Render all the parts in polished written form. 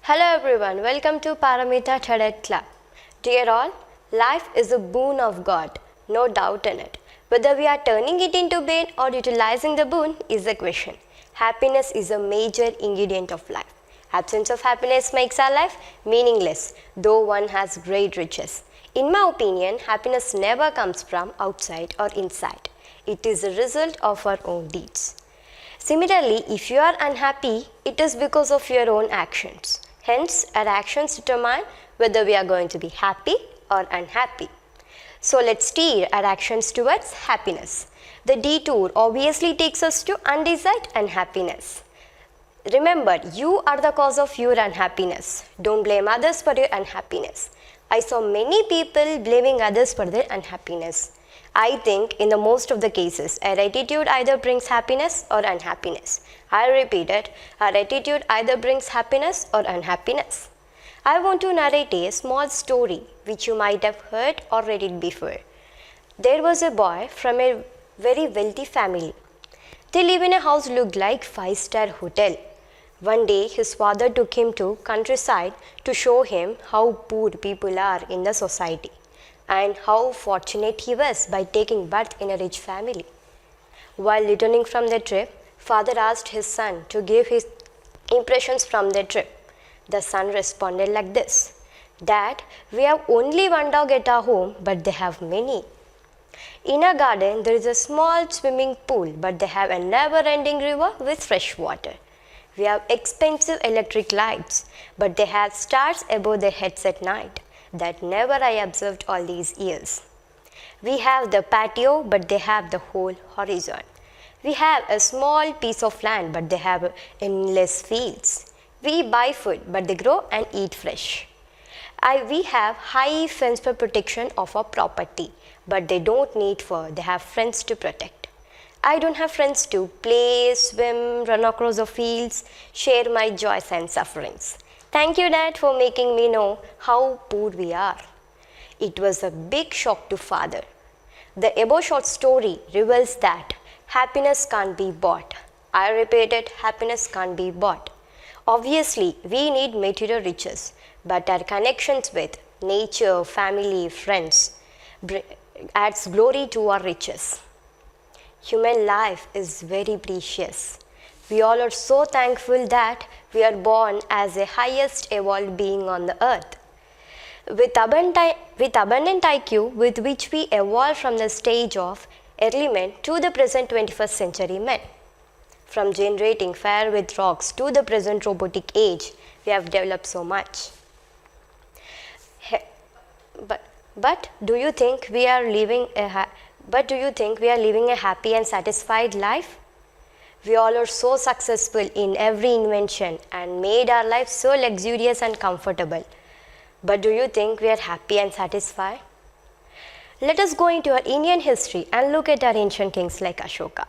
Hello everyone, welcome to Paramita Cadet Club. Dear all, life is a boon of God, no doubt in it. Whether we are turning it into bane or utilizing the boon is the question. Happiness is a major ingredient of life. Absence of happiness makes our life meaningless, though one has great riches. In my opinion, happiness never comes from outside or inside. It is a result of our own deeds. Similarly, if you are unhappy, it is because of your own actions. Hence, our actions determine whether we are going to be happy or unhappy. So, let's steer our actions towards happiness. The detour obviously takes us to undesired unhappiness. Remember, you are the cause of your unhappiness. Don't blame others for your unhappiness. I saw many people blaming others for their unhappiness. I think in the most of the cases, our attitude either brings happiness or unhappiness. I repeat it, our attitude either brings happiness or unhappiness. I want to narrate a small story which you might have heard or read it before. There was a boy from a very wealthy family. They live in a house looked like 5-star hotel. One day his father took him to countryside to show him how poor people are in the society and how fortunate he was by taking birth in a rich family. While returning from the trip, father asked his son to give his impressions from the trip. The son responded like this: "Dad, we have only one dog at our home, but they have many. In our garden, there is a small swimming pool, but they have a never-ending river with fresh water. We have expensive electric lights, but they have stars above their heads at night that never I observed all these years. We have the patio, but they have the whole horizon. We have a small piece of land, but they have endless fields. We buy food, but they grow and eat fresh. We have high fence for protection of our property, but they don't need fur, they have friends to protect. I don't have friends to play, swim, run across the fields, share my joys and sufferings. Thank you, Dad, for making me know how poor we are." It was a big shock to father. The above short story reveals that happiness can't be bought. I repeat it, happiness can't be bought. Obviously, we need material riches, but our connections with nature, family, friends adds glory to our riches. Human life is very precious. We all are so thankful that we are born as the highest evolved being on the earth. With abundant IQ with which we evolved from the stage of early men to the present 21st century men. From generating fire with rocks to the present robotic age, we have developed so much. But do you think we are living a happy and satisfied life? We all are so successful in every invention and made our life so luxurious and comfortable. But do you think we are happy and satisfied? Let us go into our Indian history and look at our ancient kings like Ashoka,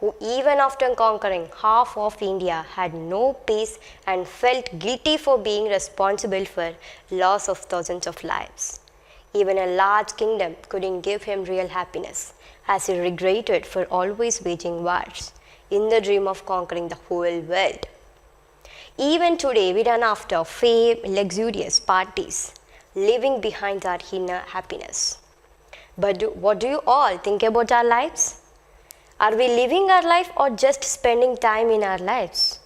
who even after conquering half of India had no peace and felt guilty for being responsible for loss of thousands of lives. Even a large kingdom couldn't give him real happiness, as he regretted for always waging wars in the dream of conquering the whole world. Even today, we run after fame, luxurious parties, leaving behind our inner happiness. But what do you all think about our lives? Are we living our life or just spending time in our lives?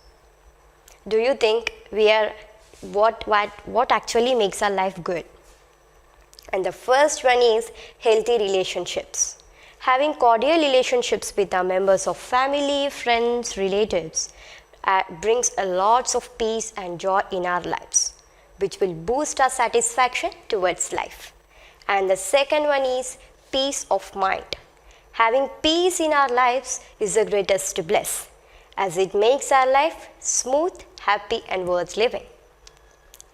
Do you think we are what actually makes our life good? And the first one is healthy relationships. Having cordial relationships with our members of family, friends, relatives brings a lots of peace and joy in our lives, which will boost our satisfaction towards life. And the second one is peace of mind. Having peace in our lives is the greatest bliss, as it makes our life smooth, happy and worth living.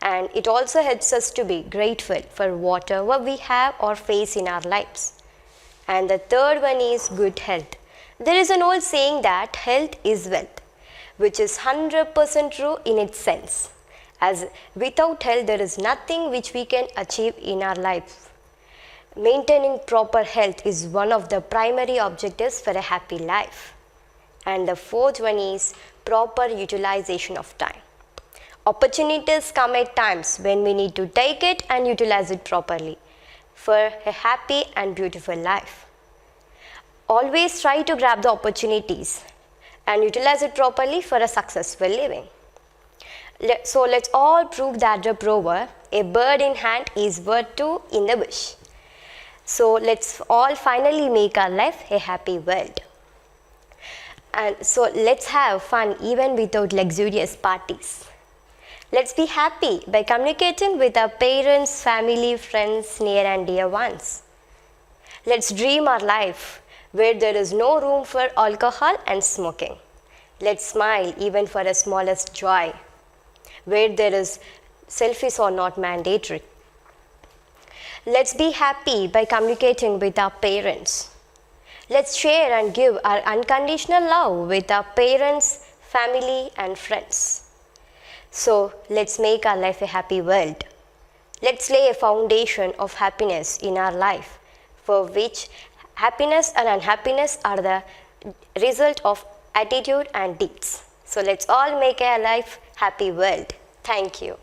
And it also helps us to be grateful for whatever we have or face in our lives. And the third one is good health. There is an old saying that health is wealth, which is 100% true in its sense, as without health there is nothing which we can achieve in our life. Maintaining proper health is one of the primary objectives for a happy life. And the fourth one is proper utilization of time. Opportunities come at times when we need to take it and utilize it properly for a happy and beautiful life. Always try to grab the opportunities and utilize it properly for a successful living. So let's all prove that the proverb, a bird in hand is worth two in the bush. So let's all finally make our life a happy world. And so let's have fun even without luxurious parties. Let's be happy by communicating with our parents, family, friends, near and dear ones. Let's dream our life where there is no room for alcohol and smoking. Let's smile even for the smallest joy, where there is selfies are not mandatory. Let's be happy by communicating with our parents. Let's share and give our unconditional love with our parents, family and friends. So let's make our life a happy world. Let's lay a foundation of happiness in our life, for which happiness and unhappiness are the result of attitude and deeds. So let's all make our life happy world. Thank you.